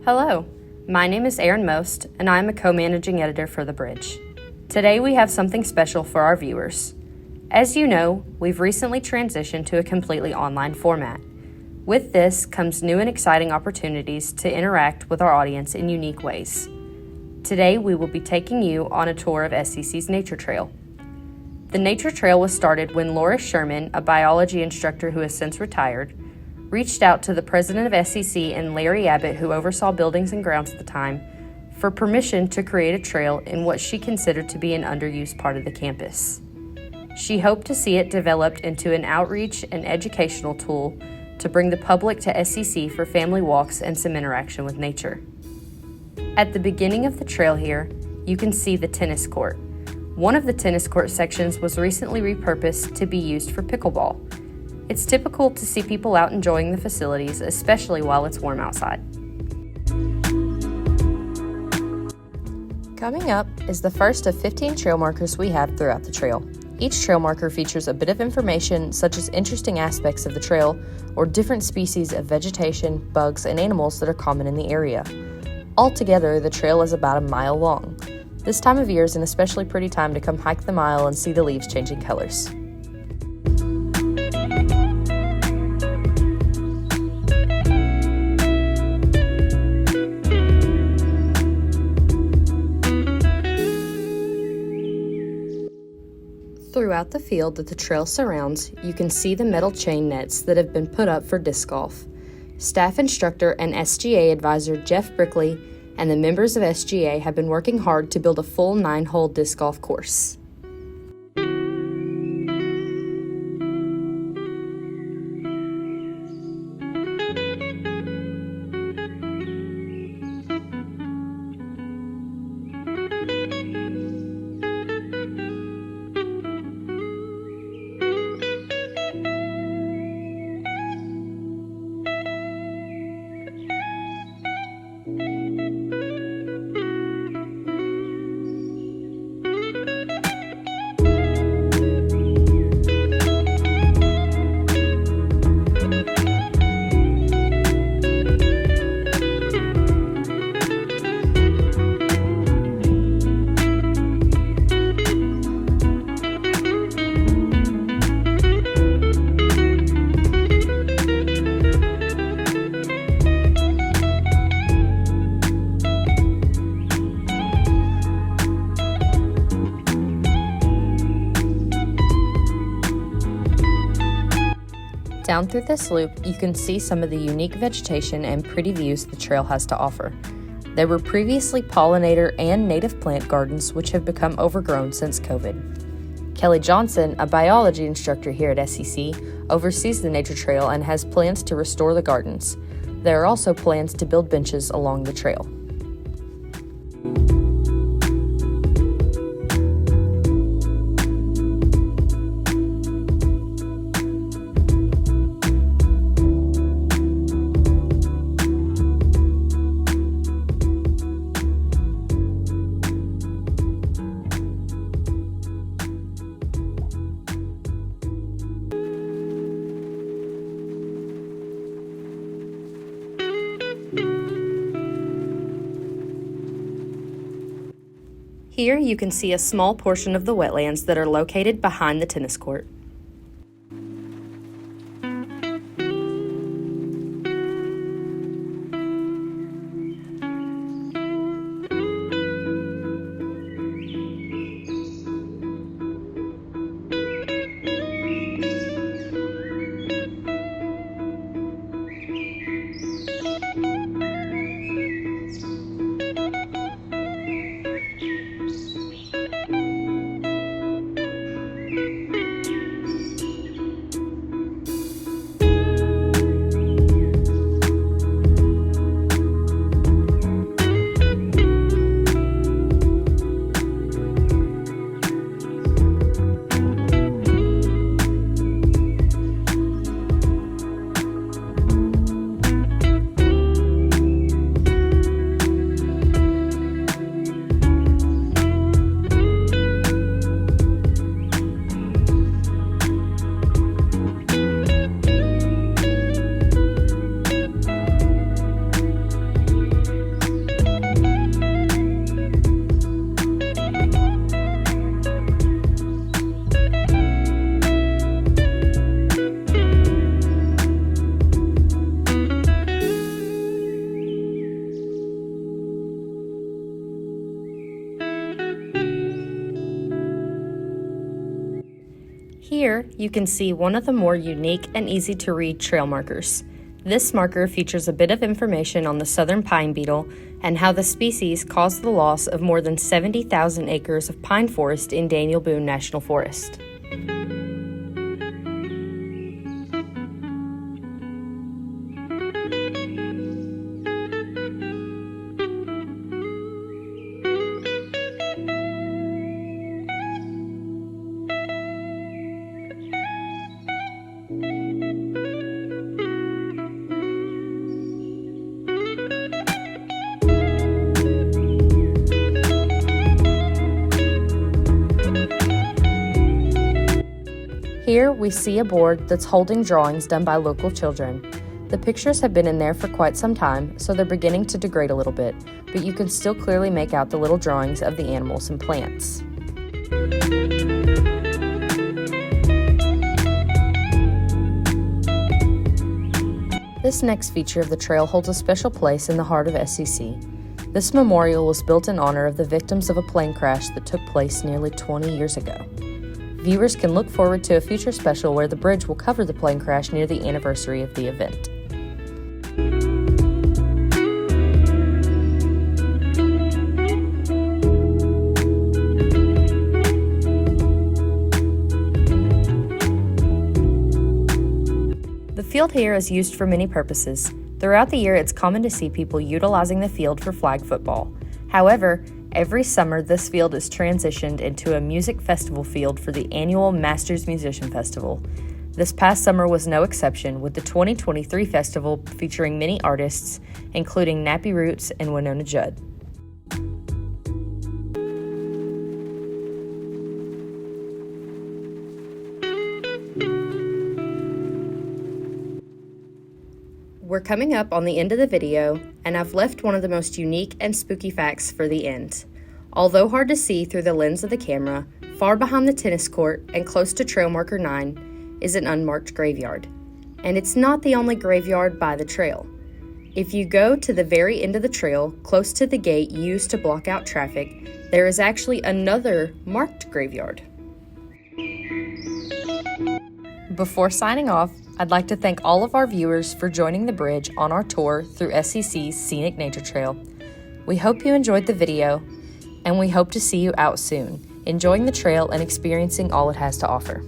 Hello, my name is Erin Most, and I am a co-managing editor for The Bridge. Today we have something special for our viewers. As you know, we've recently transitioned to a completely online format. With this comes new and exciting opportunities to interact with our audience in unique ways. Today we will be taking you on a tour of SCC's Nature Trail. The Nature Trail was started when Laura Sherman, a biology instructor who has since retired, reached out to the president of SCC and Larry Abbott, who oversaw buildings and grounds at the time, for permission to create a trail in what she considered to be an underused part of the campus. She hoped to see it developed into an outreach and educational tool to bring the public to SCC for family walks and some interaction with nature. At the beginning of the trail here, you can see the tennis court. One of the tennis court sections was recently repurposed to be used for pickleball. It's typical to see people out enjoying the facilities, especially while it's warm outside. Coming up is the first of 15 trail markers we have throughout the trail. Each trail marker features a bit of information, such as interesting aspects of the trail or different species of vegetation, bugs, and animals that are common in the area. Altogether, the trail is about a mile long. This time of year is an especially pretty time to come hike the mile and see the leaves changing colors. Throughout the field that the trail surrounds, you can see the metal chain nets that have been put up for disc golf. Staff instructor and SGA advisor Jeff Brickley and the members of SGA have been working hard to build a full 9-hole disc golf course. Down through this loop, you can see some of the unique vegetation and pretty views the trail has to offer. There were previously pollinator and native plant gardens which have become overgrown since COVID. Kelly Johnson, a biology instructor here at SCC, oversees the Nature Trail and has plans to restore the gardens. There are also plans to build benches along the trail. Here you can see a small portion of the wetlands that are located behind the tennis court. here, you can see one of the more unique and easy to read trail markers. This marker features a bit of information on the southern pine beetle and how the species caused the loss of more than 70,000 acres of pine forest in Daniel Boone National Forest. Here we see a board that's holding drawings done by local children. The pictures have been in there for quite some time, so they're beginning to degrade a little bit, but you can still clearly make out the little drawings of the animals and plants. This next feature of the trail holds a special place in the heart of SEC. This memorial was built in honor of the victims of a plane crash that took place nearly 20 years ago. Viewers can look forward to a future special where the bridge will cover the plane crash near the anniversary of the event. The field here is used for many purposes. Throughout the year, it's common to see people utilizing the field for flag football. However, every summer, this field is transitioned into a music festival field for the annual Masters Musician Festival. This past summer was no exception, with the 2023 festival featuring many artists, including Nappy Roots and Winona Judd. We're coming up on the end of the video, and I've left one of the most unique and spooky facts for the end. Although hard to see through the lens of the camera, far behind the tennis court and close to trail marker 9 is an unmarked graveyard. And it's not the only graveyard by the trail. If you go to the very end of the trail, close to the gate used to block out traffic, there is actually another marked graveyard. Before signing off, I'd like to thank all of our viewers for joining the bridge on our tour through SEC's Scenic Nature Trail. We hope you enjoyed the video, and we hope to see you out soon, enjoying the trail and experiencing all it has to offer.